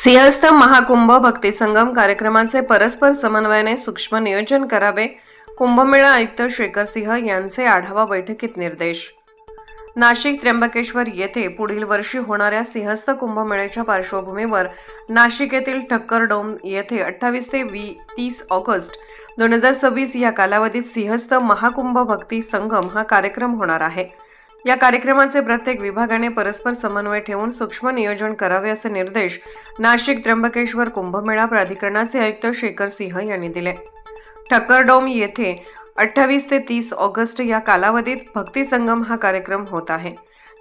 सिंहस्थ महाकुंभ भक्ती संगम कार्यक्रमाचे परस्पर समन्वयाने सूक्ष्म नियोजन करावे. कुंभमेळा आयुक्त शेखर सिंह यांचे आढावा बैठकीत निर्देश. नाशिक त्र्यंबकेश्वर येथे पुढील वर्षी होणाऱ्या सिंहस्थ कुंभमेळ्याच्या पार्श्वभूमीवर नाशिक येथील ठक्कर डोम येथे 28 ते 30 ऑगस्ट 2026 या कालावधीत सिंहस्थ महाकुंभ भक्ती संगम हा कार्यक्रम होणार आहे. या कार्यक्रमाचे प्रत्येक विभागाने परस्पर समन्वय ठेवून सूक्ष्म नियोजन करावे असे निर्देश नाशिक त्र्यंबकेश्वर कुंभमेळा प्राधिकरणाचे आयुक्त शेखर सिंह यांनी दिले. ठक्कर डोम येथे 28 ते 30 ऑगस्ट या कालावधीत भक्ती संगम हा कार्यक्रम होत आहे.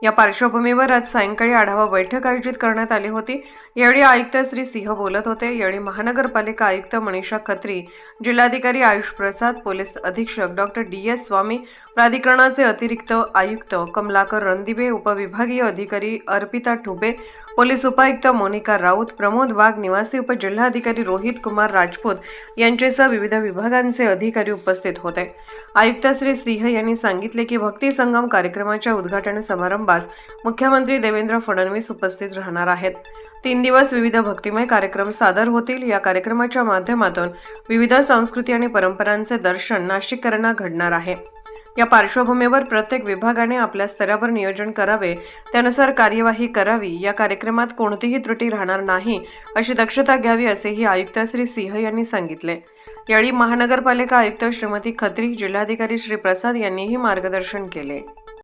या पार्श्वभूमीवर आज सायंकाळी आढावा बैठक आयोजित करण्यात आली होती. यावेळी आयुक्त श्री सिंह बोलत होते. यावेळी महानगरपालिका आयुक्त मनीषा खत्री, जिल्हाधिकारी आयुष प्रसाद, पोलीस अधीक्षक डॉक्टर DS स्वामी, प्राधिकरणाचे अतिरिक्त आयुक्त कमलाकर रणदिवे, उपविभागीय अधिकारी अर्पिता ठुबे, पोलीस उपायुक्त मोनिका राऊत, प्रमोद वाघ, निवासी उपजिल्हाधिकारी रोहित कुमार राजपूत यांच्यासह विविध विभागांचे अधिकारी उपस्थित होते. आयुक्त श्री सिंह यांनी सांगितले की भक्ती संगम कार्यक्रमाच्या उद्घाटन समारंभास मुख्यमंत्री देवेंद्र फडणवीस उपस्थित राहणार आहेत. 3 दिवस विविध भक्तिमय कार्यक्रम सादर होतील. या कार्यक्रमाच्या माध्यमातून विविध संस्कृती आणि परंपरांचे दर्शन नाशिककरांना घडणार आहे. या पार्श्वभूमीवर प्रत्येक विभागाने आपल्या स्तरावर नियोजन करावे, त्यानुसार कार्यवाही करावी. या कार्यक्रमात कोणतीही त्रुटी राहणार नाही अशी दक्षता घ्यावी असेही आयुक्त श्री सिंह यांनी सांगितले. यावेळी महानगरपालिका आयुक्त श्रीमती खत्री, जिल्हाधिकारी श्री प्रसाद यांनीही मार्गदर्शन केले.